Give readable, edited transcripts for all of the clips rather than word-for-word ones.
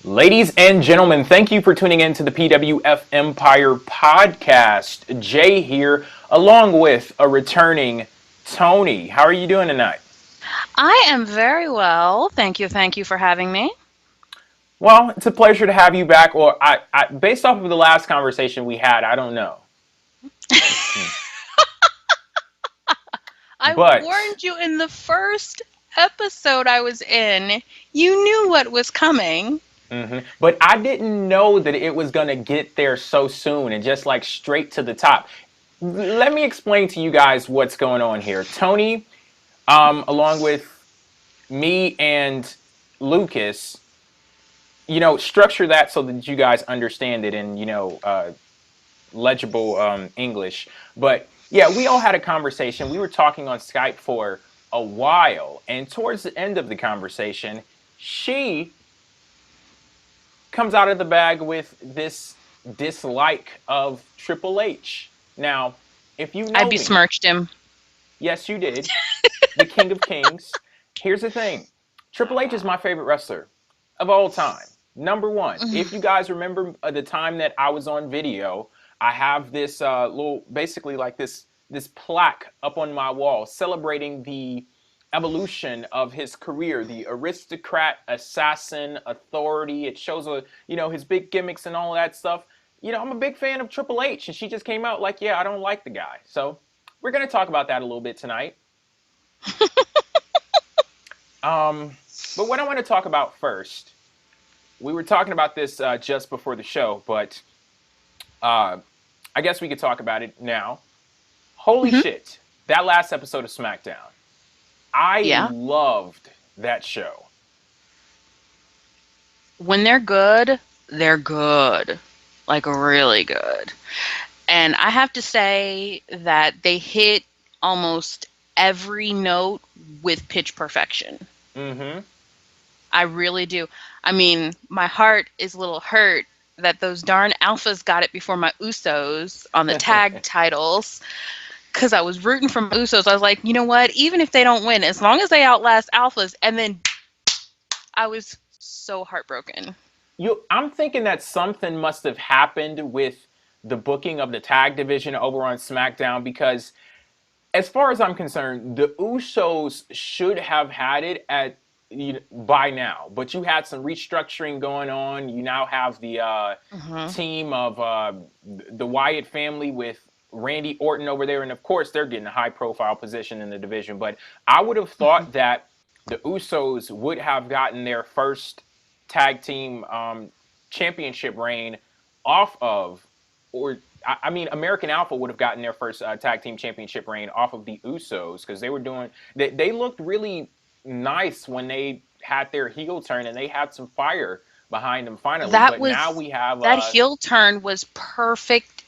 Ladies and gentlemen, thank you for tuning in to the PWF Empire podcast. Jay here, along with a returning Tony. How are you doing tonight? I am very well. Thank you for having me. Well, it's a pleasure to have you back. Or, based off of the last conversation we had, I don't know. I But warned you in the first episode I was in. You knew what was coming. but I didn't know that it was gonna get there so soon and just like straight to the top. Let me explain to you guys what's going on here. Tony, along with me and Lucas, structure that so that you guys understand it in, legible English. But yeah, we all had a conversation. We were talking on Skype for a while. And towards the end of the conversation, she comes out of the bag with this dislike of Triple H. Now, if you I know me, besmirched him. yes, you did, the King of Kings. Here's the thing. Triple H is my favorite wrestler of all time. Number one. If you guys remember the time that I was on video, I have this little, basically like this plaque up on my wall celebrating the evolution of his career, the aristocrat, assassin, authority. It shows his big gimmicks and all of that stuff. I'm a big fan of Triple H, and she just came out like, yeah, I don't like the guy. So we're gonna talk about that a little bit tonight. But what I want to talk about first, we were talking about this just before the show, but I guess we could talk about it now. Holy shit, that last episode of SmackDown. I loved that show. When they're good, they're good. Like really good. And I have to say that they hit almost every note with pitch perfection. I really do. I mean, my heart is a little hurt that those darn alphas got it before my Usos on the tag titles. Because I was rooting for my Usos. I was like, you know what? Even if they don't win, as long as they outlast alphas, and then I was so heartbroken. I'm thinking that something must have happened with the booking of the tag division over on SmackDown because, as far as I'm concerned, the Usos should have had it by now. But you had some restructuring going on. You now have the team of the Wyatt family with Randy Orton over there, and of course they're getting a high-profile position in the division. But I would have thought that the Usos would have gotten their first tag team championship reign off of, American Alpha would have gotten their first tag team championship reign off of the Usos because they were they looked really nice when they had their heel turn and they had some fire behind them finally. Now we have that heel turn was perfect.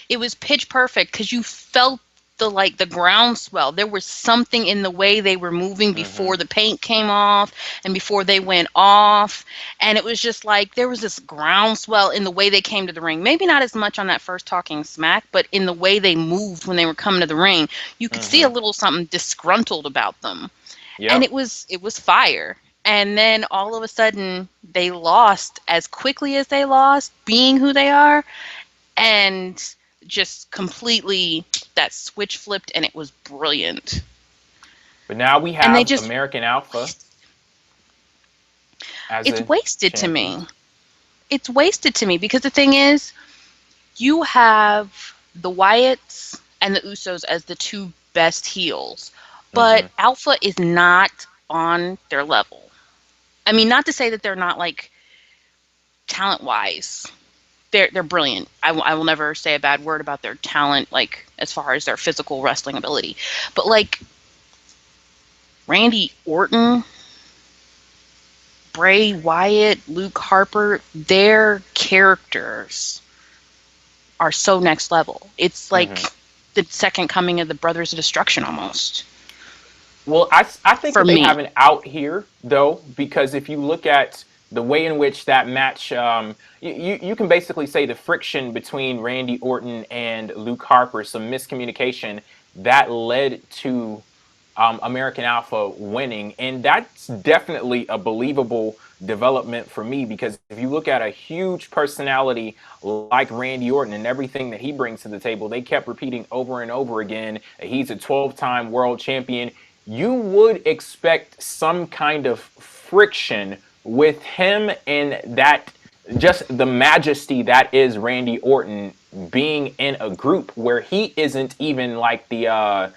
It was pitch perfect because you felt the groundswell. There was something in the way they were moving before the paint came off and before they went off. And it was just like there was this groundswell in the way they came to the ring. Maybe not as much on that first Talking Smack, but in the way they moved when they were coming to the ring, you could see a little something disgruntled about them. Yep. And it was fire. And then all of a sudden they lost as quickly as they lost, being who they are. And just completely that switch flipped and it was brilliant. But now we have American Alpha. It's wasted to me. It's wasted to me because the thing is, you have the Wyatts and the Usos as the two best heels, but Alpha is not on their level. I mean, not to say that they're not like talent-wise. They're brilliant. I will never say a bad word about their talent, like as far as their physical wrestling ability. But like Randy Orton, Bray Wyatt, Luke Harper, their characters are so next level. It's like the second coming of the Brothers of Destruction almost. Well, I think that they have an out here though, because if you look at the way in which that match, you can basically say the friction between Randy Orton and Luke Harper, some miscommunication that led to American Alpha winning. And that's definitely a believable development for me, because if you look at a huge personality like Randy Orton and everything that he brings to the table, they kept repeating over and over again, he's a 12-time world champion. You would expect some kind of friction with him and that, just the majesty that is Randy Orton being in a group where he isn't even like the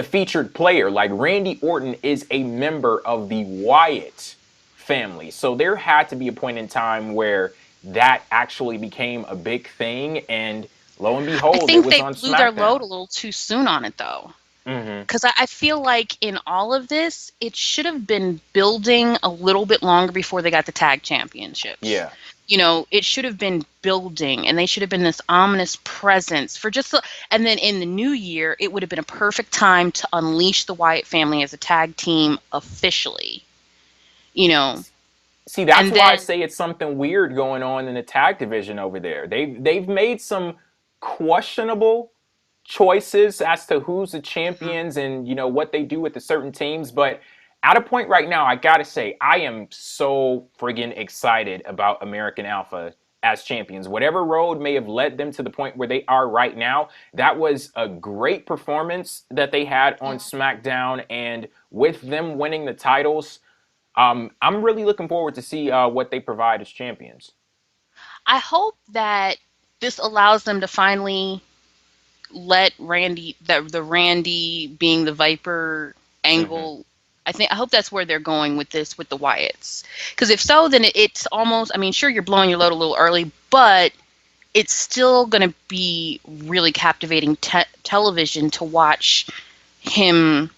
featured player. Like, Randy Orton is a member of the Wyatt family. So there had to be a point in time where that actually became a big thing, and lo and I behold, it think was they on blew their load SmackDown. a little too soon on it, though. Mm-hmm. Because I feel like in all of this, it should have been building a little bit longer before they got the tag championships. Yeah. It should have been building, and they should have been this ominous presence for and then in the new year, it would have been a perfect time to unleash the Wyatt family as a tag team officially. You know, See, that's and why I then say it's something weird going on in the tag division over there. They've made some questionable choices as to who's the champions and what they do with the certain teams. But at a point right now, I gotta say I am so friggin' excited about American Alpha as champions. Whatever road may have led them to the point where they are right now, that was a great performance that they had on SmackDown, and with them winning the titles, I'm really looking forward to see what they provide as champions. I hope that this allows them to finally let Randy, the Randy being the Viper Hmm. angle. I hope that's where they're going with this with the Wyatts. Because if so, then it's almost. I mean, sure, you're blowing your load a little early, but it's still going to be really captivating television to watch him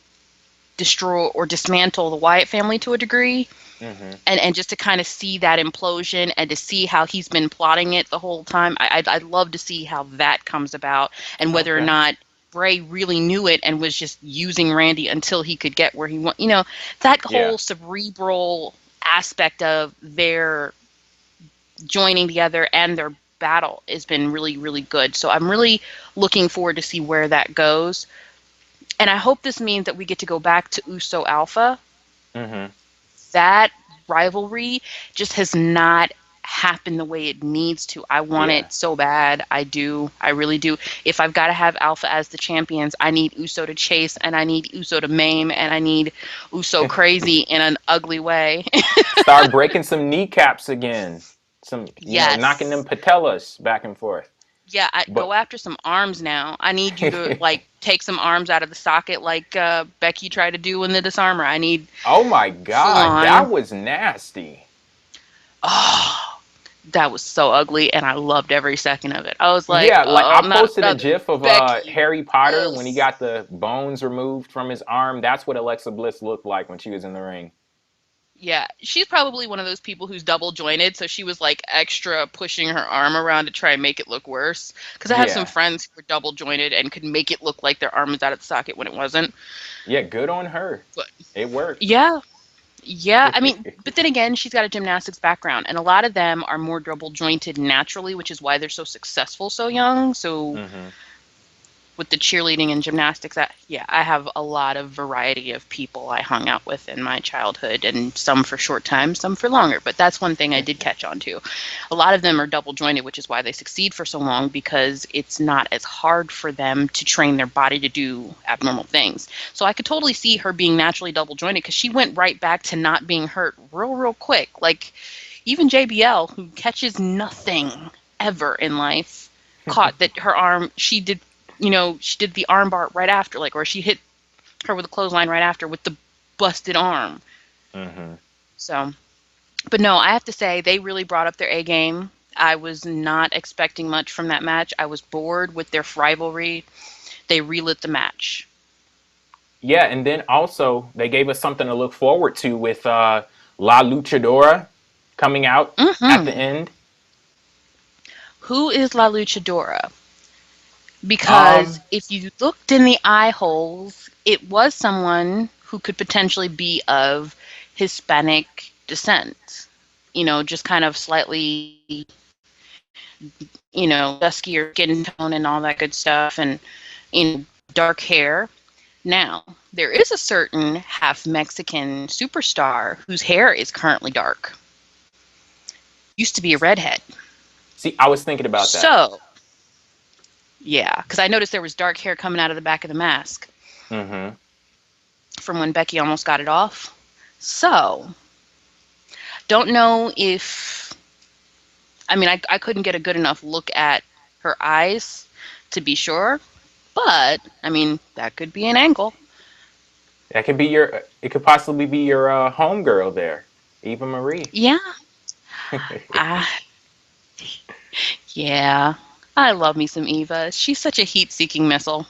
destroy or dismantle the Wyatt family to a degree, Hmm. and just to kind of see that implosion and to see how he's been plotting it the whole time. I'd love to see how that comes about, and whether or Okay. not Bray really knew it and was just using Randy until he could get where he want. That Yeah. whole cerebral aspect of their joining together and their battle has been really, really good. So I'm really looking forward to see where that goes. And I hope this means that we get to go back to Uso Alpha. Hmm. That rivalry just has not happened the way it needs to. I want Yeah. it so bad. I do. I really do. If I've got to have Alpha as the champions, I need Uso to chase, and I need Uso to maim, and I need Uso crazy in an ugly way. Start breaking some kneecaps again. Some, knocking them Yes. patellas back and forth. Yeah, I But go after some arms now. I need you to take some arms out of the socket like Becky tried to do in the disarmer. I need oh my full God, that on. was nasty. Oh, that was so ugly, and I loved every second of it. I was like, Yeah, like oh, I not posted a another gif of Becky. Harry Potter Ugh. when he got the bones removed from his arm. That's what Alexa Bliss looked like when she was in the ring. Yeah, she's probably one of those people who's double jointed, so she was like extra pushing her arm around to try and make it look worse. Because I have some Yeah. friends who were double jointed and could make it look like their arm was out of the socket when it wasn't. Yeah, good on her. But It worked. yeah, yeah. I mean, but then again, she's got a gymnastics background, and a lot of them are more double jointed naturally, which is why they're so successful so young. So Hmm. with the cheerleading and gymnastics, I have a lot of variety of people I hung out with in my childhood, and some for short time, some for longer. But that's one thing I did catch on to. A lot of them are double jointed, which is why they succeed for so long, because it's not as hard for them to train their body to do abnormal things. So I could totally see her being naturally double jointed, because she went right back to not being hurt real quick. Like even JBL, who catches nothing ever in life, caught that her arm, she did the arm bar right after, or she hit her with a clothesline right after with the busted arm. Hmm. So, but no, I have to say they really brought up their A game. I was not expecting much from that match. I was bored with their rivalry. They relit the match. Yeah, and then also they gave us something to look forward to with La Luchadora coming out at the Hmm. end. Who is La Luchadora? Because Um, if you looked in the eye holes, it was someone who could potentially be of Hispanic descent. Just kind of slightly, duskier skin tone and all that good stuff, and dark hair. Now, there is a certain half Mexican superstar whose hair is currently dark. Used to be a redhead. See, I was thinking about that. So, yeah, because I noticed there was dark hair coming out of the back of the mask Mm-hmm. from when Becky almost got it off. So, don't know if, I mean, I couldn't get a good enough look at her eyes to be sure, but, I mean, that could be an angle. That could be it could possibly be your homegirl there, Eva Marie. Yeah, I, yeah, I love me some Eva. She's such a heat-seeking missile.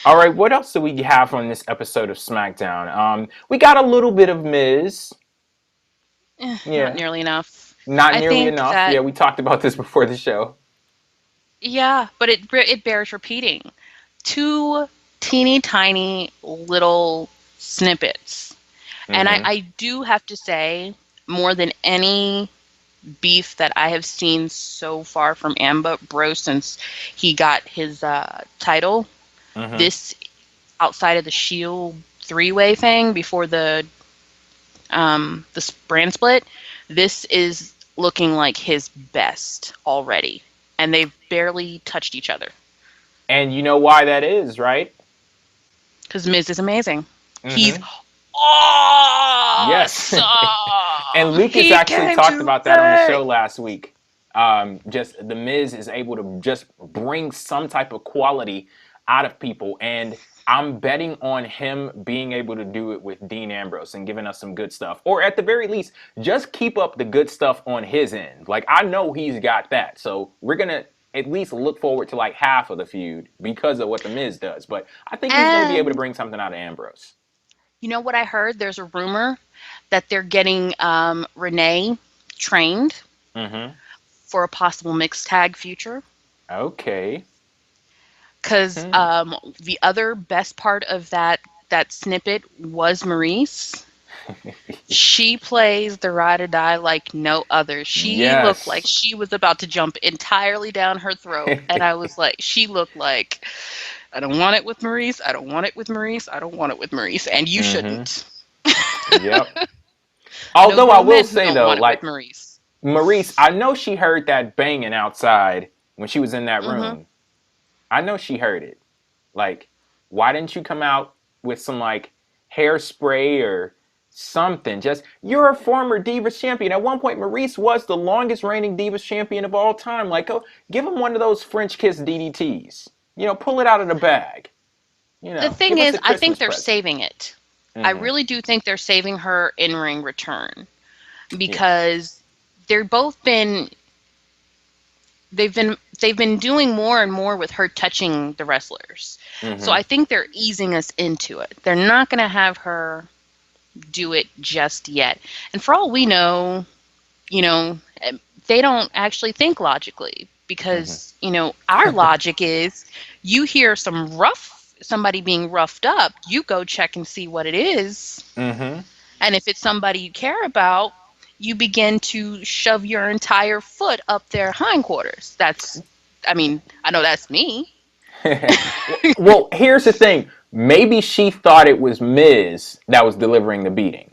All right, what else do we have on this episode of SmackDown? We got a little bit of Miz. Not Yeah, nearly enough. not I nearly think enough. that, Yeah, we talked about this before the show. yeah, but it bears repeating. Two teeny tiny little snippets. And Mm-hmm. I do have to say, more than any beef that I have seen so far from Ambrose since he got his title, Mm-hmm. this outside of the Shield three-way thing before the brand split, this is looking like his best already, and they've barely touched each other. And you know why that is, right? Because Miz is amazing. He's Mm-hmm. Yes. awesome. And Lucas He actually came talked to about that on the play. show last week. Just the Miz is able to just bring some type of quality out of people, and I'm betting on him being able to do it with Dean Ambrose and giving us some good stuff, or at the very least, just keep up the good stuff on his end. Like, I know he's got that, so we're gonna at least look forward to like half of the feud because of what the Miz does. But I think he's gonna be able to And bring something out of Ambrose. you know what I heard? There's a rumor that they're getting Renee trained Mm-hmm. for a possible mixed tag future. Okay. Because Hmm. the other best part of that snippet was Maurice. She plays the ride or die like no other. She looked like Yes. she was about to jump entirely down her throat, and I was like, she looked like, I don't want it with Maurice. I don't want it with Maurice. I don't want it with Maurice, and you Mm-hmm. shouldn't. Yep. I know Although I grown will men who say don't though, want it with like Maurice. Maurice, I know she heard that banging outside when she was in that Hmm. room. I know she heard it. Like, why didn't you come out with some like hairspray or something? Just, you're a former Divas champion. At one point, Maurice was the longest reigning Divas champion of all time. Like, oh, give him one of those French kiss DDTs. You know, pull it out of the bag. You The know, thing give us is, a I think Christmas they're present. saving it. I Mm-hmm. really do think they're saving her in-ring return Yes. because they're both been they've been doing more and more with her touching the wrestlers. So Mm-hmm. I think they're easing us into it. They're not going to have her do it just yet. And for all we know, you know, they don't actually think logically Mm-hmm. because, you know, our logic is you hear somebody being roughed up, you go check and see what it is. Mm-hmm. And if it's somebody you care about, you begin to shove your entire foot up their hindquarters. I mean, I know that's me. Well, here's the thing. Maybe she thought it was Miz that was delivering the beating.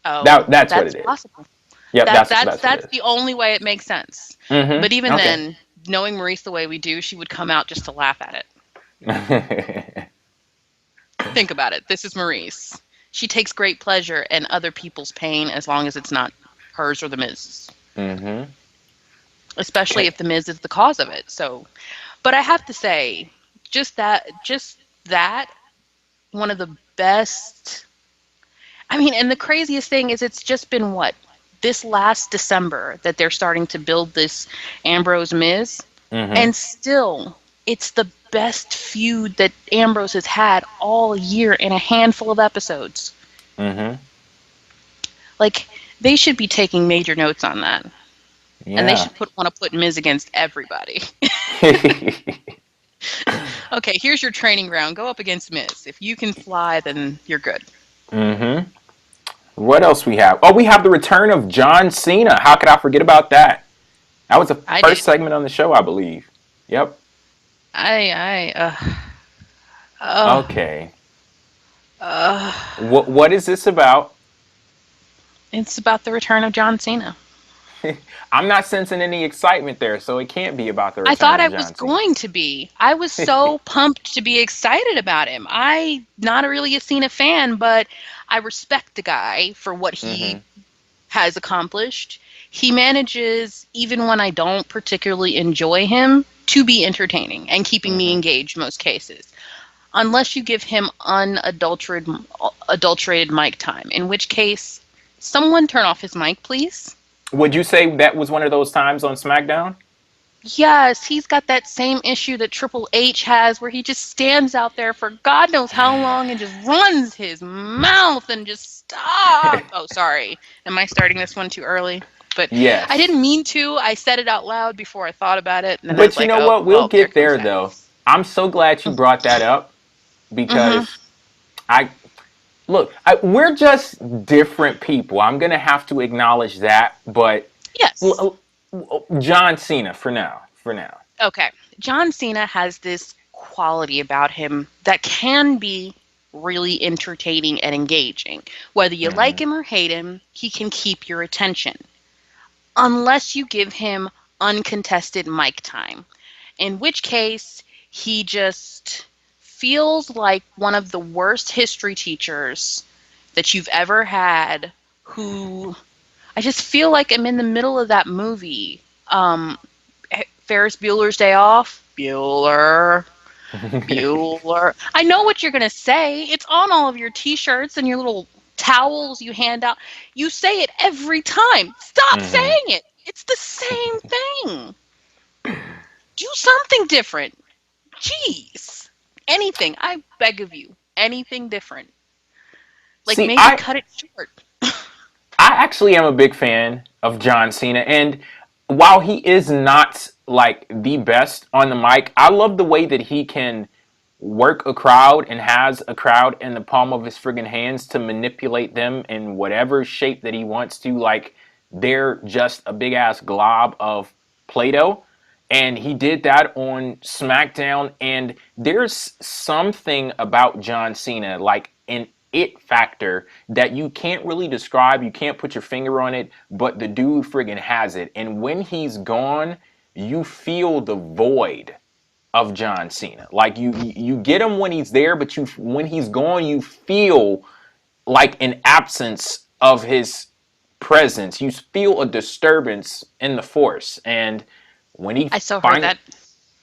Oh, That's what that's it is. possible. Yep, that's what That's it the only way it makes sense. is. But even Okay. then, knowing Maurice the way we do, she would come out just to laugh at it. Think about it. This is Maurice. She takes great pleasure in other people's pain as long as it's not hers or the Miz's. Mm-hmm. Especially Okay. if the Miz is the cause of it. So, but I have to say, just that, one of the best. I mean, and the craziest thing is it's just been what? This last December that they're starting to build this Ambrose Miz. Mm-hmm. And still, it's the best feud that Ambrose has had all year in a handful of episodes. Mm-hmm. Like, they should be taking major notes on that. And they Yeah. should want to put Miz against everybody. Okay, here's your training ground. Go up against Miz. If you can fly, then you're good. Mm-hmm. What else we have? Oh, we have the return of John Cena. How could I forget about that? That was the I first did. segment on the show, I believe. Yep. I Uh, Okay. uh, What is this about? it's about the return of John Cena. I'm not sensing any excitement there, so it can't be about the I return thought of I was John Cena. going to be. I was so pumped to be excited about him. I not really a Cena fan, but I respect the guy for what he Hmm. has accomplished. He manages, even when I don't particularly enjoy him, to be entertaining and keeping me Hmm. engaged most cases. Unless you give him unadulterated mic time, in which case, someone turn off his mic, please. Would you say that was one of those times on SmackDown? Yes, he's got that same issue that Triple H has where he just stands out there for God knows how long and just runs his mouth and just stop. Oh, sorry. Am I starting this one too early? But I Yes. didn't mean to. I said it out loud before I thought about it. And then I was But you like, know oh, what? We'll well, there get comes there that. though. I'm so glad you brought that up Mm-hmm. because I look, we're just different people. I'm gonna have to acknowledge that. But Yes. John Cena for now. For now. Okay. John Cena has this quality about him that can be really entertaining and engaging. Whether you like Hmm. him or hate him, he can keep your attention. Unless you give him uncontested mic time, in which case he just feels like one of the worst history teachers that you've ever had who I just feel like I'm in the middle of that movie. Ferris Bueller's Day Off. Bueller. Bueller. I know what you're going to say. It's on all of your t-shirts and your little towels you hand out. You say it every time. Stop Hmm. saying it. It's the same thing. Do something different. Jeez. Anything. I beg of you. Anything different. Like See, maybe cut it short. I actually am a big fan of John Cena, and while he is not like the best on the mic, I love the way that he can work a crowd and has a crowd in the palm of his friggin' hands to manipulate them in whatever shape that he wants to. Like they're just a big ass glob of Play-Doh. And he did that on SmackDown. And there's something about John Cena, like an it factor that you can't really describe. You can't put your finger on it, but the dude friggin' has it. And when he's gone, you feel the void of John Cena. Like you get him when he's there, but you when he's gone, you feel like an absence of his presence. You feel a disturbance in the force. And when he I so heard finally that.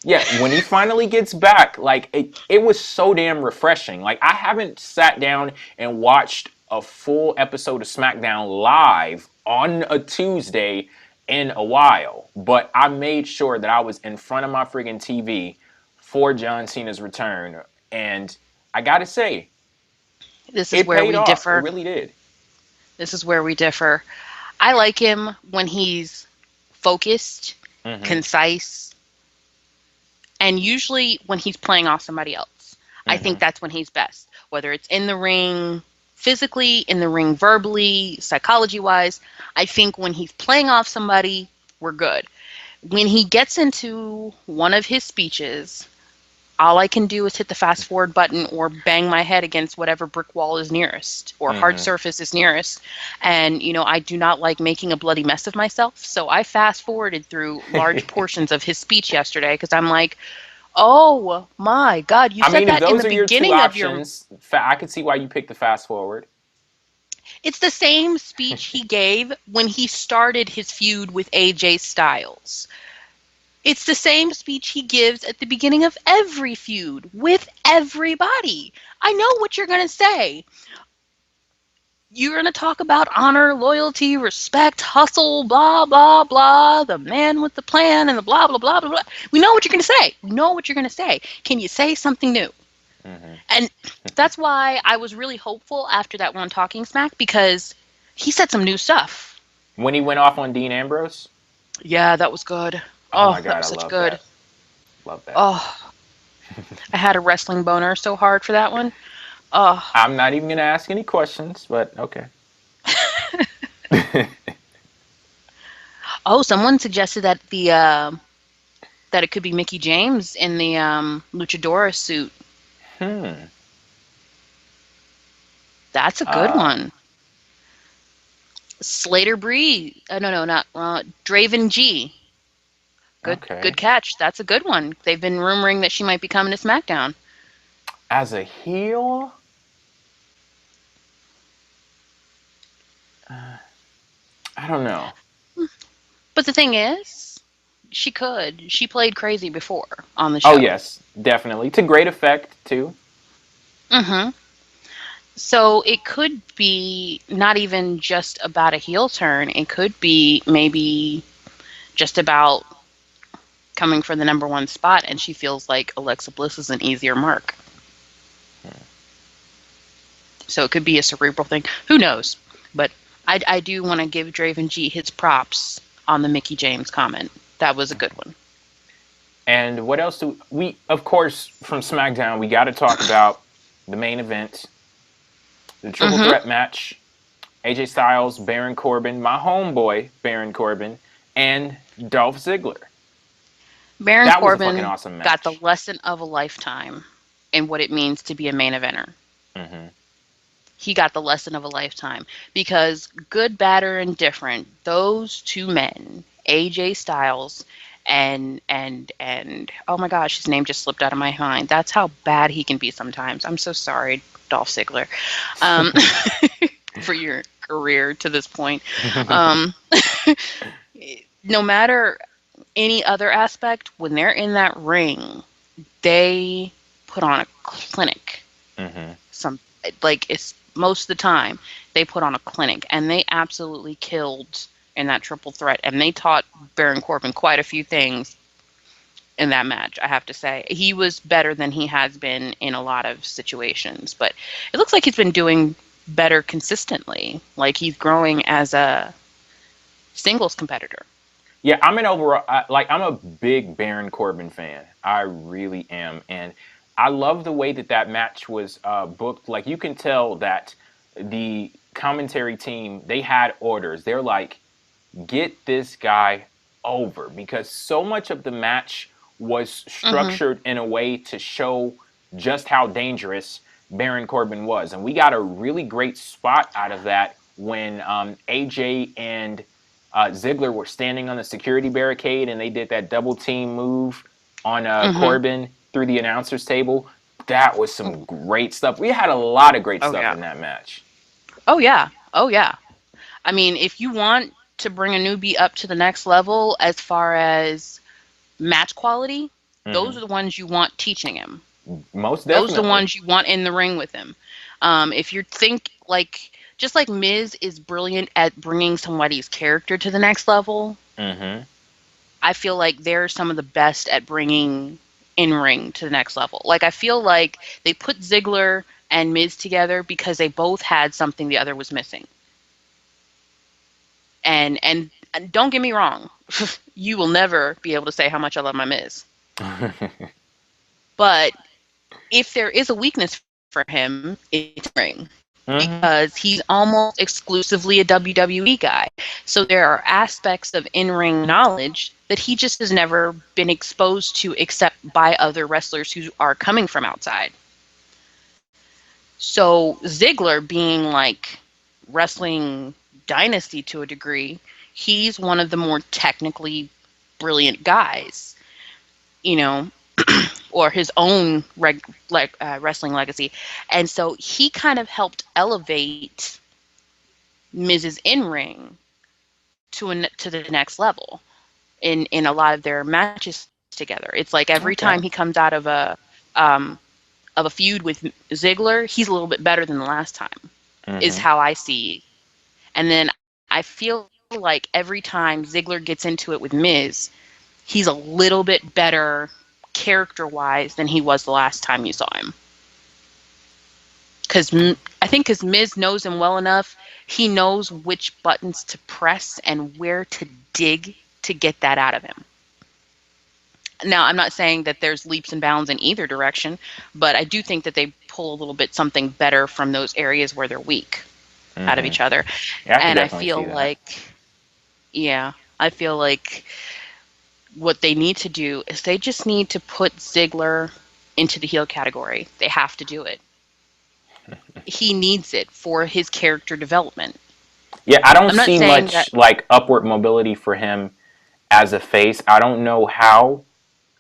yeah, when he finally gets back, like it was so damn refreshing. Like I haven't sat down and watched a full episode of SmackDown live on a Tuesday in a while, but I made sure that I was in front of my friggin' TV for John Cena's return, and I gotta say, This is it where paid we off. It differ. really did. This is where we differ. I like him when he's focused, Mm-hmm. concise, and usually when he's playing off somebody else. I think Mm-hmm. that's when he's best. Whether it's in the ring physically, in the ring verbally, psychology wise, I think when he's playing off somebody, we're good. When he gets into one of his speeches, all I can do is hit the fast forward button or bang my head against whatever brick wall is nearest or hard Mm-hmm. surface is nearest. And, I do not like making a bloody mess of myself. So I fast forwarded through large portions of his speech yesterday because I'm like, oh my God, you I said mean, if that in those the are your two beginning of your. options, I could see why you picked the fast forward. It's the same speech he gave when he started his feud with AJ Styles. It's the same speech he gives at the beginning of every feud with everybody. I know what you're going to say. You're going to talk about honor, loyalty, respect, hustle, blah, blah, blah, the man with the plan, and the blah, blah, blah, blah, blah. We know what you're going to say. We know what you're going to say. Can you say something new? Mm-hmm. And that's why I was really hopeful after that one Talking Smack because he said some new stuff. When he went off on Dean Ambrose, Yeah, that was good. oh Oh, my that god, was I such love good. that. Love that. Oh, I had a wrestling boner so hard for that one. Oh, I'm not even gonna ask any questions, but okay. oh, someone suggested that that it could be Mickey James in the luchadora suit. Hmm. That's a good Uh, one. Slater Bree. No, not Draven G. Good okay. catch. That's a good one. They've been rumoring that she might be coming to SmackDown. As a heel, uh, I don't know. But the thing is, she could. She played crazy before on the Oh show. yes, definitely to great effect too. Mm-hmm. So it could be not even just about a heel turn. It could be maybe just about coming for the number one spot, and she feels like Alexa Bliss is an easier mark. So it could be a cerebral thing. Who knows? But I do want to give Draven G his props on the Mickey James comment. That was a good one. And what else do we? Of course, from SmackDown, we got to talk about the main event, the triple Mm-hmm. threat match: AJ Styles, Baron Corbin, my homeboy Baron Corbin, and Dolph Ziggler. Baron That was a fucking Corbin awesome got the match. lesson of a lifetime in what it means to be a main eventer. Hmm. He got the lesson of a lifetime because good, bad, or indifferent, those two men, AJ Styles and oh my gosh, his name just slipped out of my mind. That's how bad he can be sometimes. I'm so sorry, Dolph Ziggler, um, for your career to this point. Um, no matter any other aspect, when they're in that ring, they put on a clinic. Hmm. Some like it's most of the time they put on a clinic, and they absolutely killed in that triple threat, and they taught Baron Corbin quite a few things in that match. I have to say he was better than he has been in a lot of situations, but it looks like he's been doing better consistently. Like he's growing as a singles competitor. Yeah, I'm an overall like I'm a big Baron Corbin fan. I really am, and I love the way that that match was booked. Like you can tell that the commentary team they had orders. They're like, get this guy over because so much of the match was Hmm. structured in a way to show just how dangerous Baron Corbin was. And we got a really great spot out of that when AJ and Ziggler were standing on the security barricade and they did that double team move on Hmm. Corbin through the announcer's table. That was some great stuff. We had a lot of great Oh stuff yeah. in that match. Oh yeah. Oh yeah. I mean, if you want to bring a newbie up to the next level as far as match quality, those Hmm. are the ones you want teaching him. Most Those are the definitely. ones you want in the ring with him. If you think like, just like Miz is brilliant at bringing somebody's character to the next level, Hmm. I feel like they're some of the best at bringing in ring to the next level. Like, I feel like they put Ziggler and Miz together because they both had something the other was missing. And don't get me wrong, you will never be able to say how much I love my Miz. But if there is a weakness for him, it's ring Hmm. because he's almost exclusively a WWE guy. So there are aspects of in-ring knowledge that he just has never been exposed to except by other wrestlers who are coming from outside. So Ziggler being like wrestling dynasty to a degree, he's one of the more technically brilliant guys, you know, or his own wrestling legacy. And so he kind of helped elevate Miz's in ring to the next level in a lot of their matches together. It's like every time he Okay. comes out um, of a feud with Ziggler, he's a little bit better than the last time. Is Hmm. how I see. And then I feel like every time Ziggler gets into it with Miz, he's a little bit better character wise than he was the last time you saw him. Because I think because Miz knows him well enough, he knows which buttons to press and where to dig to get that out of him. Now, I'm not saying that there's leaps and bounds in either direction, but I do think that they pull a little bit something better from those areas where they're weak out of Hmm. each other. Yeah, I could And I definitely see feel that. like, yeah, I feel like what they need to do is they just need to put Ziggler into the heel category. They have to do it. He needs it for his character development. Yeah, I don't I'm not see saying that. much like upward mobility for him as a face. I don't know how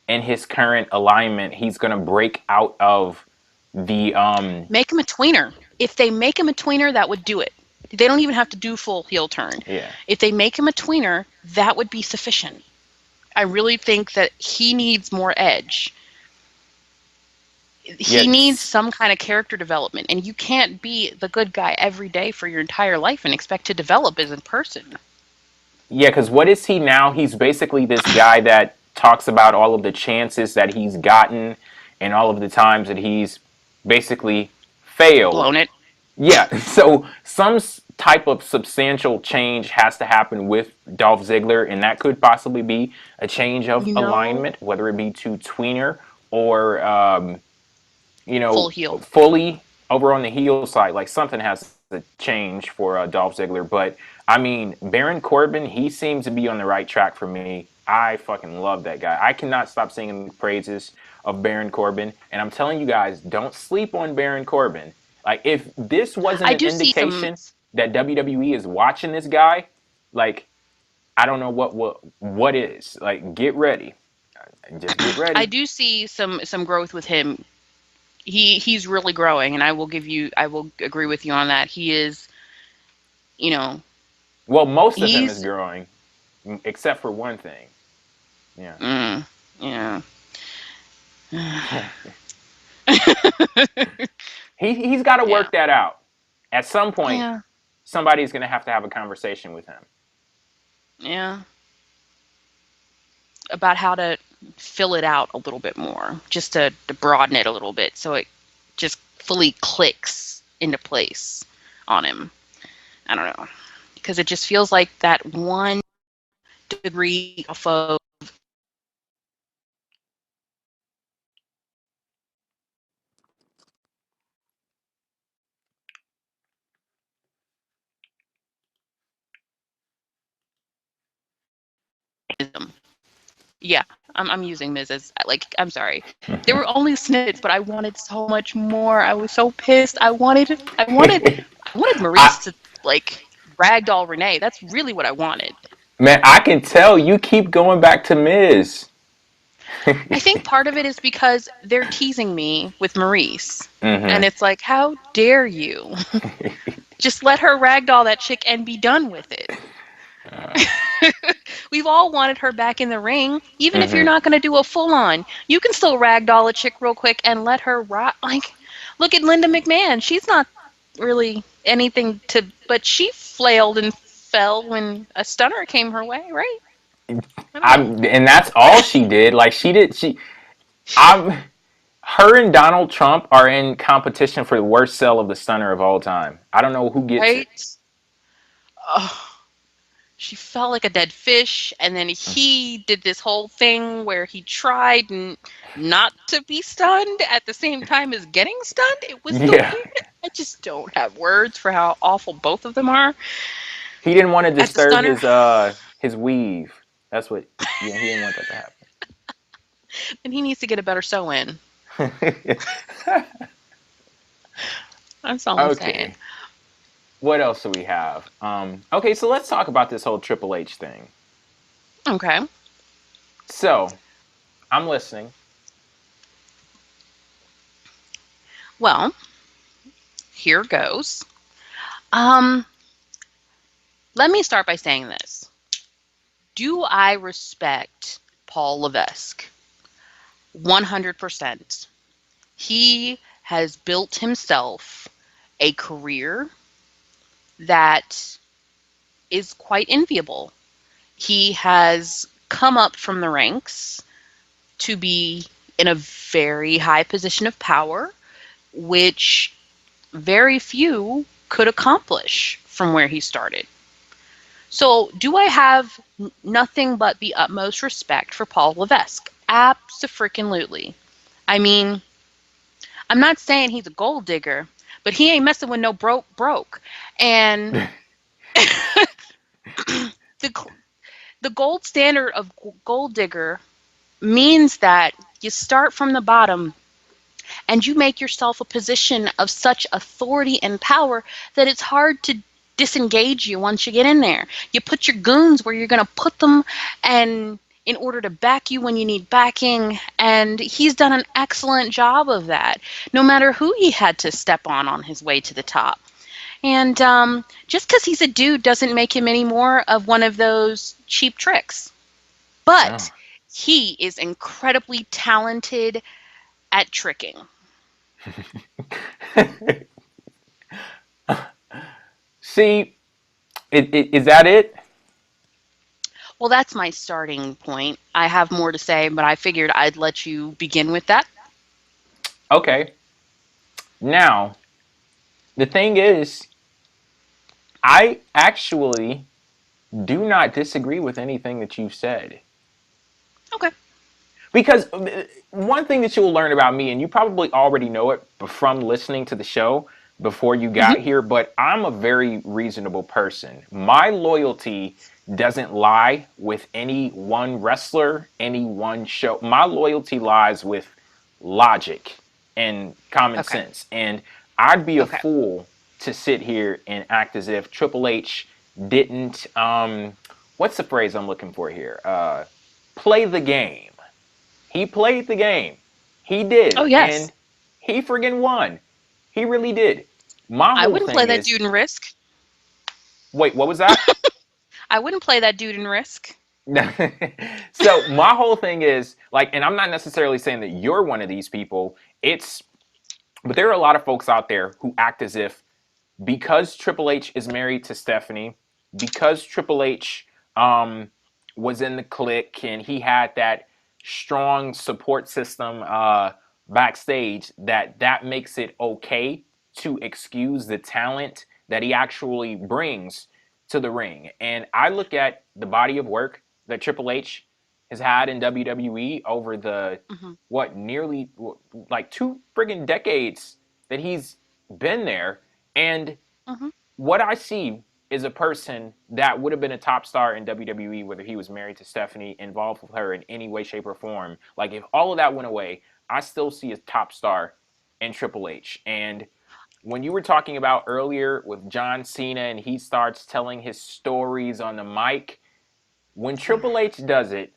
in his current alignment he's gonna break out of the Make him a tweener. If they make him a tweener, that would do it. They don't even have to do full heel turn. yeah. If they make him a tweener, that would be sufficient. I really think that he needs more edge. He needs Yes. some kind of character development, and you can't be the good guy every day for your entire life and expect to develop as a person. Yeah, because what is he now? He's basically this guy that talks about all of the chances that he's gotten and all of the times that he's basically failed. Blown it. Yeah, so some type of substantial change has to happen with Dolph Ziggler, and that could possibly be a change of You know, alignment, whether it be to tweener or full heel. fully over on the heel side. Like something has to change for Dolph Ziggler. But I mean, Baron Corbin, he seems to be on the right track for me. I fucking love that guy. I cannot stop singing the praises of Baron Corbin. And I'm telling you guys, don't sleep on Baron Corbin. Like, if this wasn't I an do see some. indication that WWE is watching this guy, like, I don't know what is. Like, get ready. Just get I ready. do see some growth with him. He's really growing, and I will agree with you on that. He is, you know, Well, most of him is he's growing, except for one thing. Yeah. yeah. He's got to Yeah. work that out. At some point, Yeah. somebody's going to have a conversation with him. Yeah. About how to fill it out a little bit more, just to broaden it a little bit so it just fully clicks into place on him. I don't know. Because it just feels like that 1 degree off of him. Yeah, I'm using Miz as, like, I'm sorry. There were only snippets, but I wanted so much more. I was so pissed. I wanted Maurice I to, like, ragdoll Renee. That's really what I wanted. Man, I can tell you keep going back to Miz. I think part of it is because they're teasing me with Maurice. Mm-hmm. And it's like, how dare you? Just let her ragdoll that chick and be done with it. We've all wanted her back in the ring. Even if you're Mm-hmm. not going to do a full on, you can still ragdoll a chick real quick and let her rock. Like, look at Linda McMahon. She's not really anything to, but she flailed and fell when a stunner came her way, right? I don't know. And that's all she did. Like I'm her and Donald Trump are in competition for the worst sell of the stunner of all time. I don't know who gets it. Right? Oh, she felt like a dead fish, and then he did this whole thing where he tried not to be stunned at the same time as getting stunned. It was the Yeah. weird. I just don't have words for how awful both of them are. He didn't want to At the disturb stunner, his weave. That's what yeah, he didn't want that and he needs to get a better sew in. to happen. That's all I'm Okay. saying. What else do we have? Okay, so let's talk about this whole Triple H thing. Okay. So, I'm listening. Well, here goes. Um, Let me start by saying this. Do I respect Paul Levesque? 100%. He has built himself a career that is quite enviable. He has come up from the ranks to be in a very high position of power, which very few could accomplish from where he started. So, do I have nothing but the utmost respect for Paul Levesque? Abso-freaking-lutely. I mean, I'm not saying he's a gold digger, but he ain't messing with no broke. And the the gold standard of gold digger means that you start from the bottom and you make yourself a position of such authority and power that it's hard to disengage you once you get in there. You put your goons where you're going to put them, and in order to back you when you need backing, and he's done an excellent job of that, no matter who he had to step on his way to the top. And just because he's a dude doesn't make him any more of one of those cheap tricks. But he is incredibly talented at tricking. See, is that it? Well, that's my starting point. I have more to say, but I figured I'd let you begin with that. Okay. Now, the thing is, I actually do not disagree with anything that you've said. Okay. Because one thing that you'll learn about me, and you probably already know it from listening to the show before you got here, but I'm a very reasonable person. My loyalty doesn't lie with any one wrestler, any one show. My loyalty lies with logic and common sense. And I'd be a fool to sit here and act as if Triple H didn't, what's the phrase I'm looking for here? Play the game. He played the game. He did. Oh, yes. And he friggin' won. He really did. I wouldn't play that dude in Risk. Wait, what was that? I wouldn't play that dude in Risk. So my whole thing is, like, and I'm not necessarily saying that you're one of these people. But there are a lot of folks out there who act as if because Triple H is married to Stephanie, because Triple H was in the clique and he had that strong support system backstage, that makes it okay to excuse the talent that he actually brings to the ring. And I look at the body of work that Triple H has had in WWE over the nearly like 2 friggin' decades that he's been there, and what I see is a person that would have been a top star in WWE, whether he was married to Stephanie, involved with her in any way, shape, or form. Like, if all of that went away, I still see a top star in Triple H. And when you were talking about earlier with John Cena and he starts telling his stories on the mic, when Triple H does it,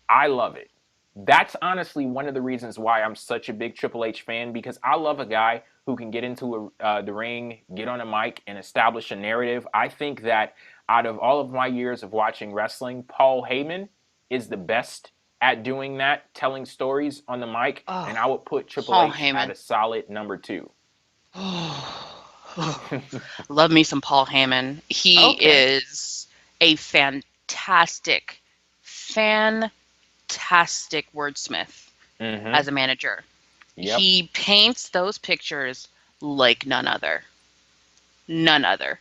I love it. That's honestly one of the reasons why I'm such a big Triple H fan, because I love a guy who can get into the ring, get on a mic, and establish a narrative. I think that out of all of my years of watching wrestling, Paul Heyman is the best at doing that, telling stories on the mic, and I would put Triple H at a solid number 2. Love me some Paul Heyman. He is a fantastic wordsmith as a manager. Yep. He paints those pictures like none other.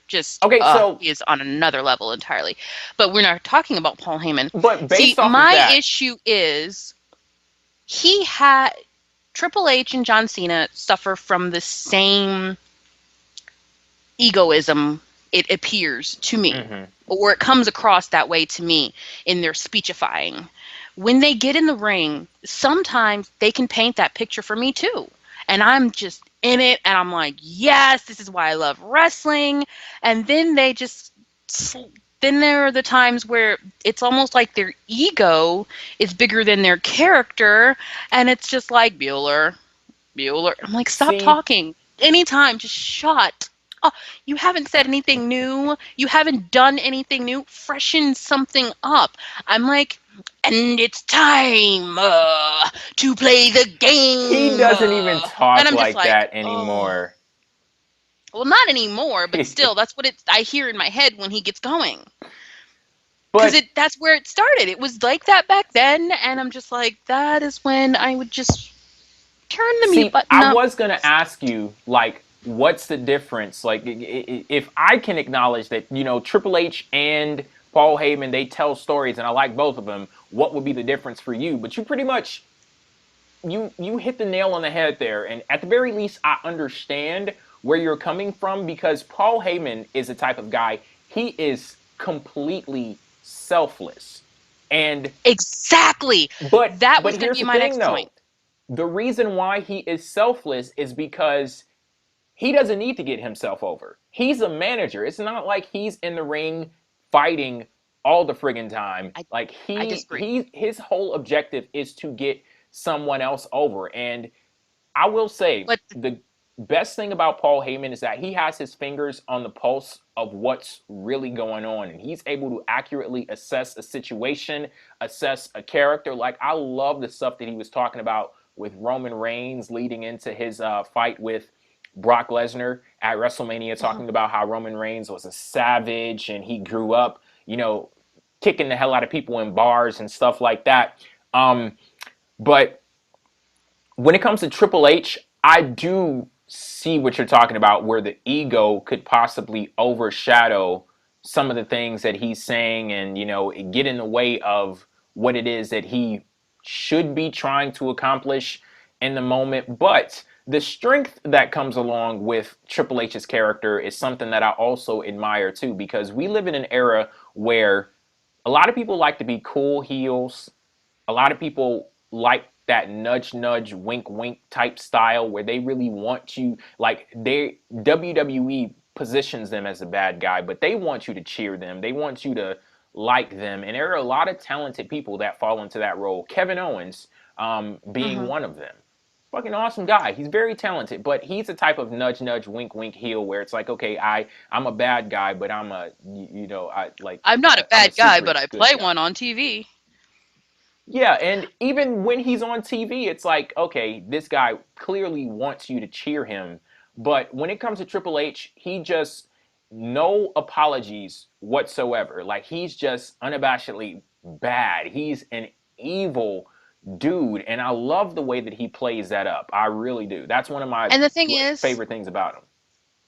Just so he is on another level entirely. But we're not talking about Paul Heyman. But based off my of that, issue is Triple H and John Cena suffer from the same egoism, it appears to me, or it comes across that way to me in their speechifying. When they get in the ring, sometimes they can paint that picture for me too. And I'm just in it, and I'm like, yes, this is why I love wrestling. And then then there are the times where it's almost like their ego is bigger than their character, and it's just like, Bueller. I'm like, stop talking. Anytime, just shut. Oh, you haven't said anything new. You haven't done anything new. Freshen something up. I'm like, and it's time to play the game. He doesn't even talk like that anymore. Well, not anymore, but still, that's what I hear in my head when he gets going. Because that's where it started. It was like that back then, and I'm just like, that is when I would just turn the mute button up. I was going to ask you, like, what's the difference? Like, if I can acknowledge that, Triple H and Paul Heyman, they tell stories, and I like both of them, what would be the difference for you? But you pretty much, you hit the nail on the head there. And at the very least, I understand where you're coming from, because Paul Heyman is the type of guy, he is completely selfless. And exactly. But that was going to be my next point. the reason why he is selfless is because he doesn't need to get himself over. He's a manager. It's not like he's in the ring fighting all the friggin' time. I Like I disagree. his whole objective is to get someone else over. And I will say But the best thing about Paul Heyman is that he has his fingers on the pulse of what's really going on, and he's able to accurately assess a situation, assess a character. Like, I love the stuff that he was talking about with Roman Reigns leading into his fight with Brock Lesnar at WrestleMania, mhm, talking about how Roman Reigns was a savage and he grew up, kicking the hell out of people in bars and stuff like that. But when it comes to Triple H, I do see what you're talking about, where the ego could possibly overshadow some of the things that he's saying, and get in the way of what it is that he should be trying to accomplish in the moment. But the strength that comes along with Triple H's character is something that I also admire too, because we live in an era where a lot of people like to be cool heels. A lot of people like that nudge nudge wink wink type style, where they really want you, like, they WWE positions them as a bad guy, but they want you to cheer them, they want you to like them. And there are a lot of talented people that fall into that role, Kevin Owens being mhm. one of them. Fucking awesome guy, he's very talented, but he's the type of nudge nudge wink wink heel where it's like, okay, I'm a bad guy, but I'm a, I like, I'm not a I'm a bad guy, but secret I good play guy. one on TV. Yeah, and even when he's on TV, it's like, okay, this guy clearly wants you to cheer him. But when it comes to Triple H, he just, no apologies whatsoever. Like, he's just unabashedly bad. He's an evil dude, and I love the way that he plays that up. I really do. That's one of my And the thing is, favorite things about him.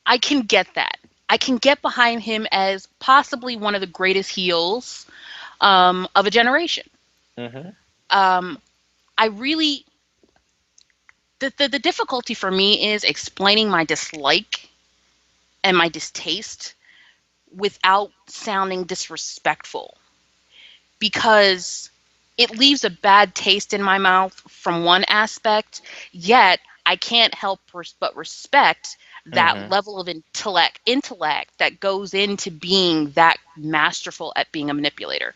I can get that. I can get behind him as possibly one of the greatest heels of a generation. Hmm. Um, I really the difficulty for me is explaining my dislike and my distaste without sounding disrespectful, because it leaves a bad taste in my mouth from one aspect, yet I can't help but respect that Hmm. level of intellect that goes into being that masterful at being a manipulator.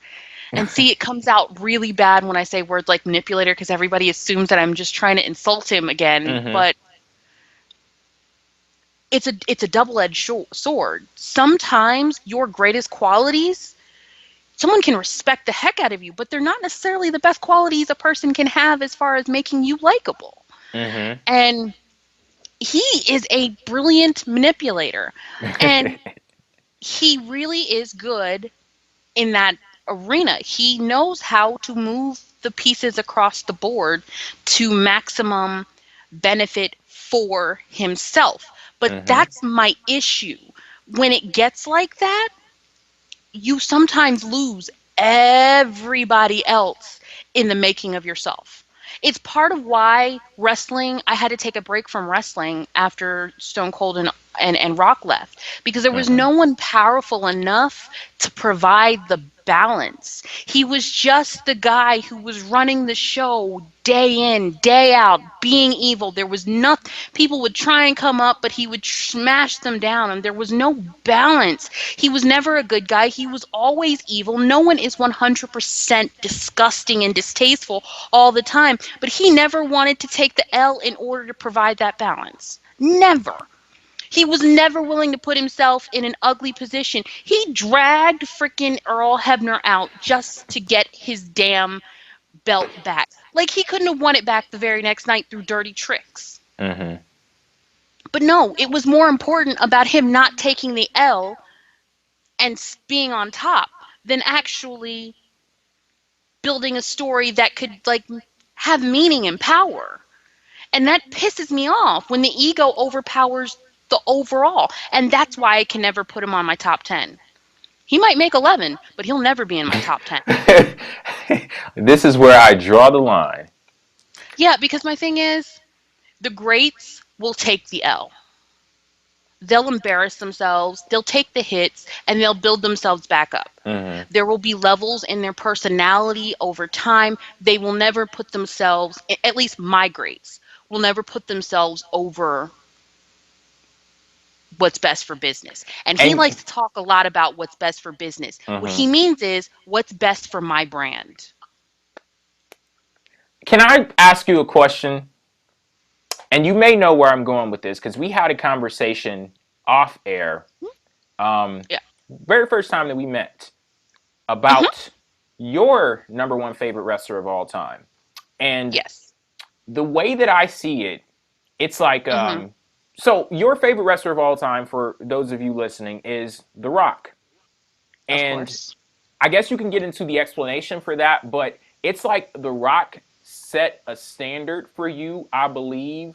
And see, it comes out really bad when I say words like manipulator, because everybody assumes that I'm just trying to insult him again, Hmm. but it's a double-edged sword. Sometimes your greatest qualities, someone can respect the heck out of you, but they're not necessarily the best qualities a person can have as far as making you likable. Hmm. And he is a brilliant manipulator. And he really is good in that arena. He knows how to move the pieces across the board to maximum benefit for himself. But Hmm. that's my issue. When it gets like that, you sometimes lose everybody else in the making of yourself. It's part of why wrestling, I had to take a break from wrestling after Stone Cold and Rock left, because there was Hmm. no one powerful enough to provide the balance. He was just the guy who was running the show day in, day out, being evil. There was nothing. People would try and come up, but he would smash them down, and there was no balance. He was never a good guy. He was always evil. No one is 100% disgusting and distasteful all the time, but he never wanted to take the L in order to provide that balance. Never. He was never willing to put himself in an ugly position. He dragged freaking Earl Hebner out just to get his damn belt back. Like, he couldn't have won it back the very next night through dirty tricks. Hmm. But no, it was more important about him not taking the L and being on top than actually building a story that could, like, have meaning and power. And that pisses me off when the ego overpowers the overall. And that's why I can never put him on my top 10. He might make 11, but he'll never be in my top 10. This is where I draw the line. Yeah, because my thing is, the greats will take the L. they'll embarrass themselves, they'll take the hits, and they'll build themselves back up. Mm-hmm. There will be levels in their personality over time. They will never put themselves, at least my greats, will never put themselves over what's best for business. And he likes And to talk a lot about what's best for business. What mm-hmm. he means is what's best for my brand. Can I ask you a question? And you may know where I'm going with this because we had a conversation off air, Yeah. very first time that we met, Hmm. about your number one favorite wrestler of all time. And Yes. the way that I see it, it's like, Hmm. so your favorite wrestler of all time, for those of you listening, is The Rock. Of And course. I guess you can get into the explanation for that, but it's like The Rock set a standard for you, I believe.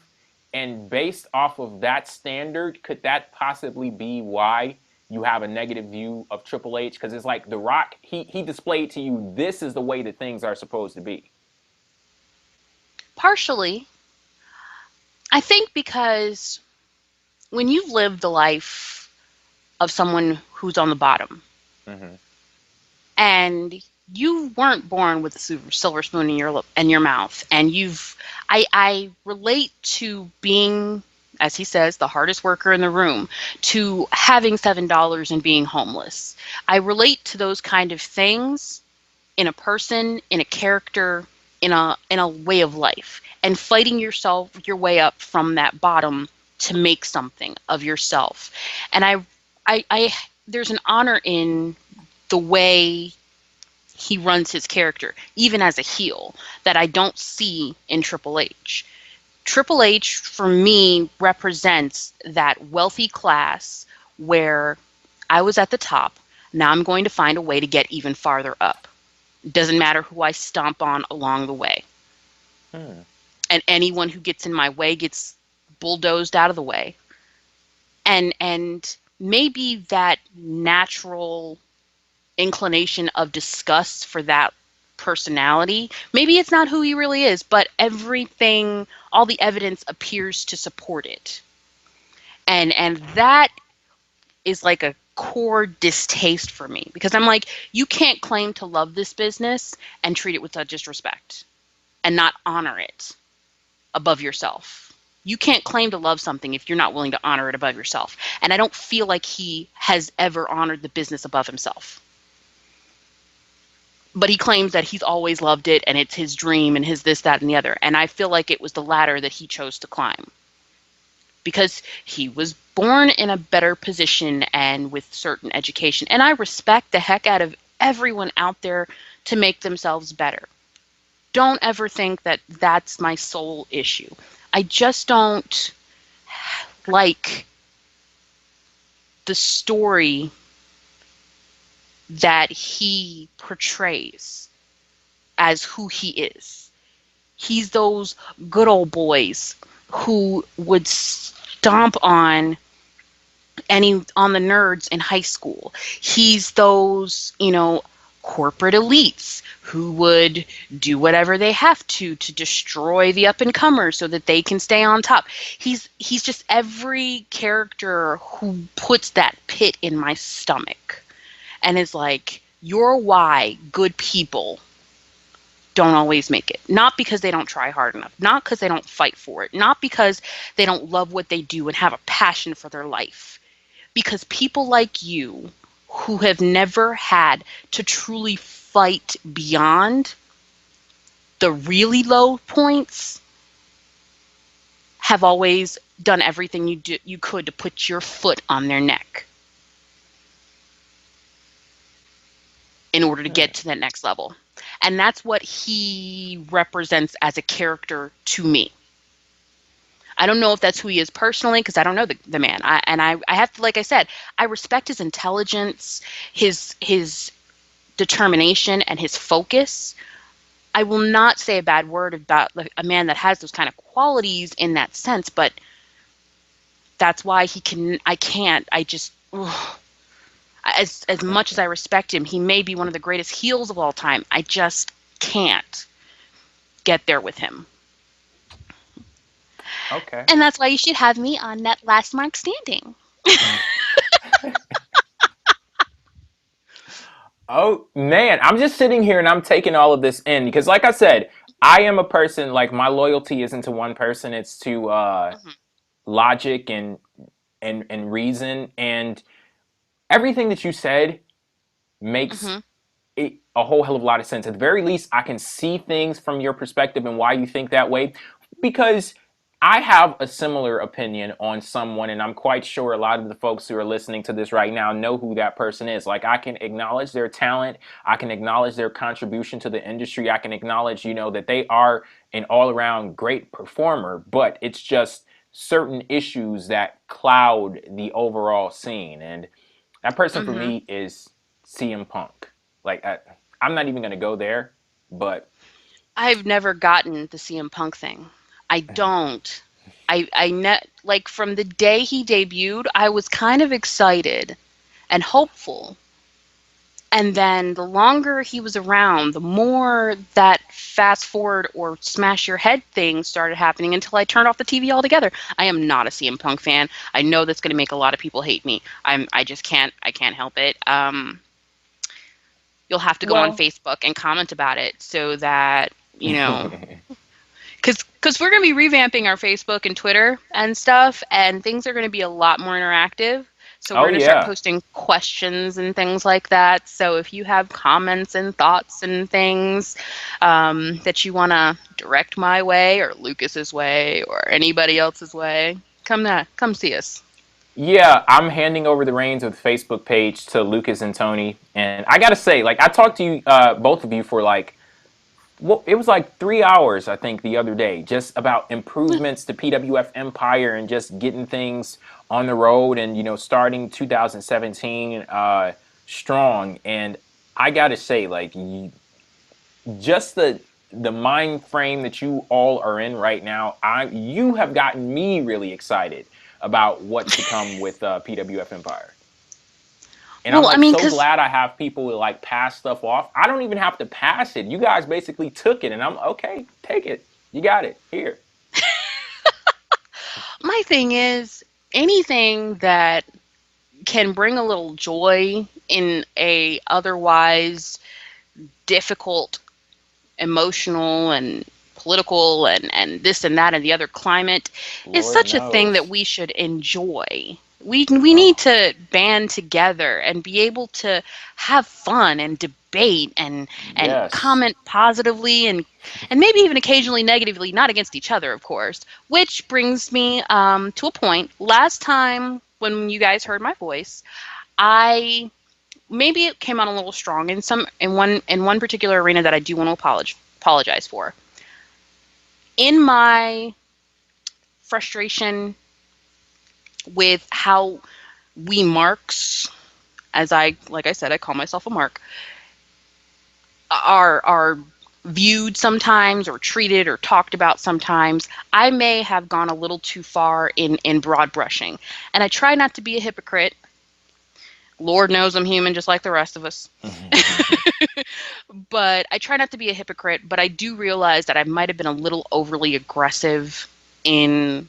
And based off of that standard, could that possibly be why you have a negative view of Triple H? Because it's like The Rock, he displayed to you, this is the way that things are supposed to be. Partially, I think because when you've lived the life of someone who's on the bottom, Mm-hmm. and you weren't born with a silver spoon in your mouth, and I relate to being, as he says, the hardest worker in the room, to having $7 and being homeless. I relate to those kind of things in a person, in a character, in a way of life, and fighting your way up from that bottom to make something of yourself. And I there's an honor in the way he runs his character, even as a heel, that I don't see in Triple H. Triple H, for me, represents that wealthy class where I was at the top. Now I'm going to find a way to get even farther up. It doesn't matter who I stomp on along the way. Hmm. And anyone who gets in my way gets bulldozed out of the way. And maybe that natural inclination of disgust for that personality, maybe it's not who he really is, but everything, all the evidence appears to support it. And that is like a core distaste for me, because I'm like, you can't claim to love this business and treat it with such disrespect and not honor it above yourself. You can't claim to love something if you're not willing to honor it above yourself. And I don't feel like he has ever honored the business above himself. But he claims that he's always loved it and it's his dream and his this, that, and the other. And I feel like it was the latter that he chose to climb, because he was born in a better position and with certain education. And I respect the heck out of everyone out there to make themselves better. Don't ever think that that's my sole issue. I just don't like the story that he portrays as who he is. He's those good old boys who would stomp on the nerds in high school. He's those, corporate elites who would do whatever they have to destroy the up and comers so that they can stay on top. He's just every character who puts that pit in my stomach and is like, you're why good people don't always make it. Not because they don't try hard enough, not because they don't fight for it, not because they don't love what they do and have a passion for their life. Because people like you, who have never had to truly fight beyond the really low points, have always done everything you could to put your foot on their neck in order to get to that next level. And that's what he represents as a character to me. I don't know if that's who he is personally, because I don't know the man. I have to, like I said, I respect his intelligence, his determination, and his focus. I will not say a bad word about a man that has those kind of qualities in that sense, but that's why I can't. I just, ugh. As much as I respect him, he may be one of the greatest heels of all time. I just can't get there with him. Okay. And that's why you should have me on that last mark standing. Oh man, I'm just sitting here and I'm taking all of this in because, like I said, I am a person like my loyalty isn't to one person; it's to Mhm. logic and reason, and everything that you said makes Mhm. it a whole hell of a lot of sense. At the very least, I can see things from your perspective and why you think that way. Because I have a similar opinion on someone, and I'm quite sure a lot of the folks who are listening to this right now know who that person is. Like, I can acknowledge their talent, I can acknowledge their contribution to the industry, I can acknowledge, that they are an all around great performer, but it's just certain issues that cloud the overall scene. And that person for Mhm. me is CM Punk. Like I'm not even gonna go there, but I've never gotten the CM Punk thing. I don't. Like from the day he debuted, I was kind of excited and hopeful. And then the longer he was around, the more that fast forward or smash your head thing started happening until I turned off the TV altogether. I am not a CM Punk fan. I know that's going to make a lot of people hate me. I just can't help it. You'll have to go on well, Facebook and comment about it so that, because we're going to be revamping our Facebook and Twitter and stuff, and things are going to be a lot more interactive. So we're oh going to start yeah, posting questions and things like that. So if you have comments and thoughts and things that you want to direct my way or Lucas's way or anybody else's way, come see us. yeah. I'm handing over the reins of the Facebook page to Lucas and Tony, and I gotta say, like I talked to you, both of you for like well, it was like 3 hours, I think, the other day, just about improvements to PWF Empire and just getting things on the road and, starting 2017 strong. And I got to say, like, just the mind frame that you all are in right now, you have gotten me really excited about what's to come with PWF Empire. And I'm Well, I like mean, so because glad I have people to like pass stuff off. I don't even have to pass it. You guys basically took it, and I'm okay. Take it. You got it here. my thing is anything that can bring a little joy in a otherwise difficult emotional and political and this and that and the other climate is Lord such a thing that knows. we should enjoy. We need Oh to band together and be able to have fun and debate and yes. comment positively and maybe even occasionally negatively, not against each other, of course. Which brings me to a point. Last time when you guys heard my voice, I maybe it came out a little strong in one particular arena that I do want to apologize for. In my frustration with how we marks, as I like I said, I call myself a mark, are viewed sometimes or treated or talked about sometimes, I may have gone a little too far in broad brushing. And I try not to be a hypocrite. Lord knows I'm human just like the rest of us. But I try not to be a hypocrite, but I do realize that I might have been a little overly aggressive in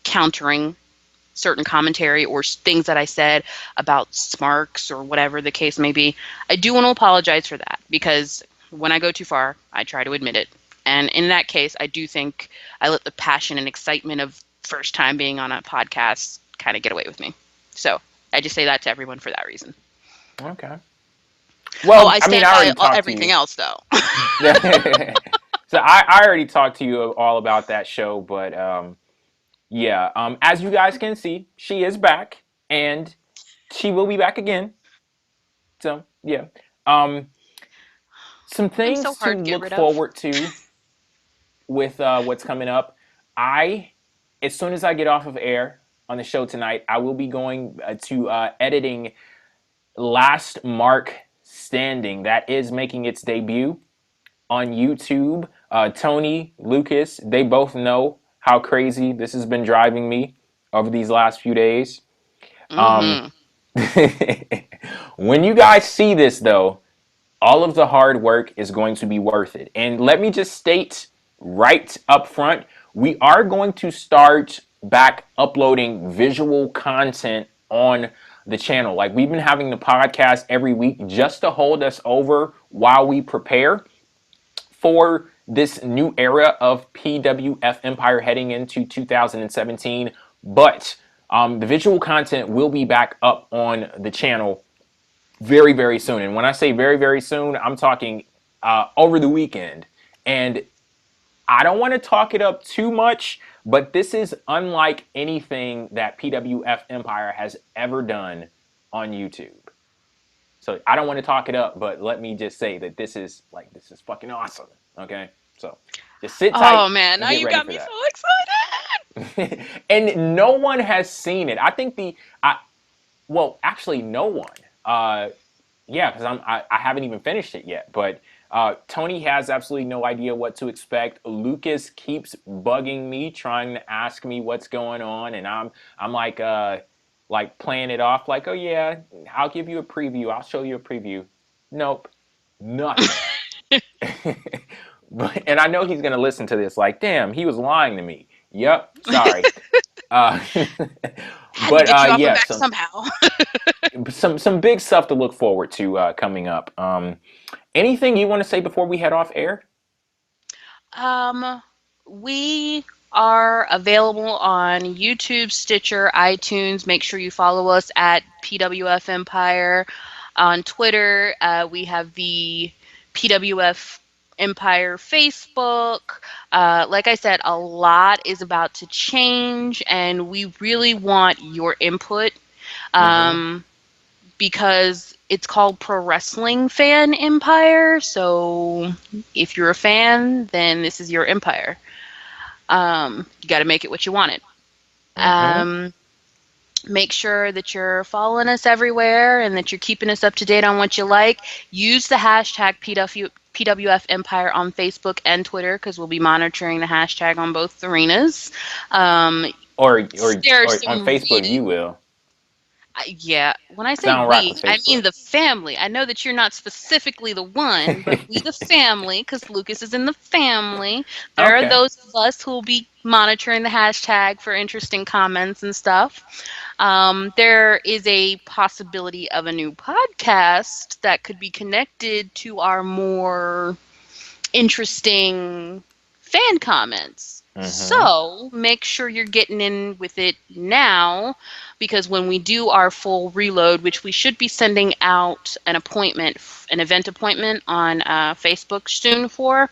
countering certain commentary or things that I said about smarks or whatever the case may be. I do want to apologize for that because when I go too far, I try to admit it. And in that case, I do think I let the passion and excitement of first time being on a podcast kind of get away with me. So I just say that to everyone for that reason. Okay. Oh, Well, I I mean, stand I by already talked to everything you. else, though. So I already talked to you all about that show, but yeah. As you guys can see, she is back, and she will be back again. So yeah. Um, some I'm so things to hard to get look rid of. forward to with what's coming up. I, as soon as I get off of air on the show tonight, I will be going to editing Last Mark Standing. That is making its debut on YouTube. Tony, Lucas, they both know how crazy this has been driving me over these last few days. Um, Mm-hmm. when you guys see this, though, all of the hard work is going to be worth it. And let me just state right up front, we are going to start back uploading visual content on the channel. Like, we've been having the podcast every week just to hold us over while we prepare for this new era of PWF Empire heading into 2017. But the visual content will be back up on the channel very, very soon. And when I say very, very soon, I'm talking over the weekend. And I don't want to talk it up too much, but this is unlike anything that PWF Empire has ever done on YouTube. So I don't want to talk it up, but let me just say that this is fucking awesome. Okay, so just sit tight. Oh man, and now get you ready got for me that. so excited. And no one has seen it. I think well, actually, no one. Yeah, because I haven't even finished it yet. But Tony has absolutely no idea what to expect. Lucas keeps bugging me, trying to ask me what's going on, and I'm like playing it off, like, oh yeah, I'll give you a preview. I'll show you a preview. Nope, nothing. And I know he's gonna listen to this, like, damn, he was lying to me. Yep, sorry. Had to get you off my Yeah, back somehow. some big stuff to look forward to coming up. Anything you want to say before we head off air? We are available on YouTube, Stitcher, iTunes. Make sure you follow us at PWF Empire. On Twitter, we have the PWF Empire Facebook. Like I said, a lot is about to change, and we really want your input. Because it's called Pro Wrestling Fan Empire. So if you're a fan, then this is your empire. You got to make it what you want it. Make sure that you're following us everywhere and that you're keeping us up to date on what you like. Use the hashtag PWF Empire on Facebook and Twitter, because we'll be monitoring the hashtag on both arenas. Or on Facebook, you will. Yeah, when I 'Cause I say don't rock we, with I mean Facebook. the family. I know that you're not specifically the one, but we the family, because Lucas is in the family. There are Okay. those of us who will be monitoring the hashtag for interesting comments and stuff. There is a possibility of a new podcast that could be connected to our more interesting fan comments. So make sure you're getting in with it now, because when we do our full reload, which we should be sending out an event appointment on Facebook soon for,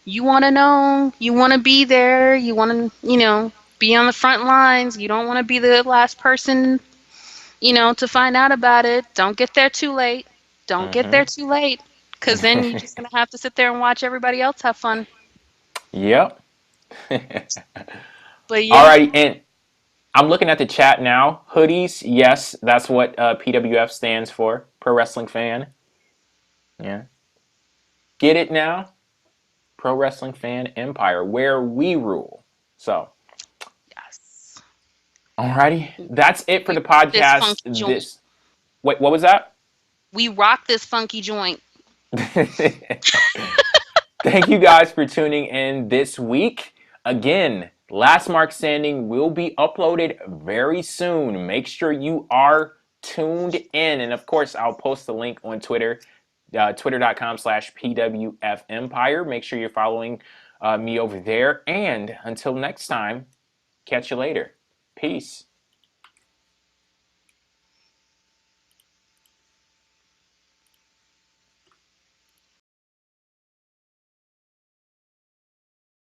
you want to know, you want to be there, you want to, be on the front lines. You don't want to be the last person, to find out about it. Don't get there too late. Don't get there too late, because then you're just going to have to sit there and watch everybody else have fun. Yep. But yeah. Alrighty, and I'm looking at the chat now. Hoodies, yes, that's what PWF stands for. Pro Wrestling Fan. Yeah. Get it now? Pro Wrestling Fan Empire, where we rule. So. Yes. Alrighty, that's it for the This podcast. funky joint. Wait, what was that? We rock this funky joint. Thank you guys for tuning in this week. Again, Last Mark Standing will be uploaded very soon. Make sure you are tuned in. And of course, I'll post the link on Twitter, twitter.com/PWF Empire. Make sure you're following me over there. And until next time, catch you later. Peace.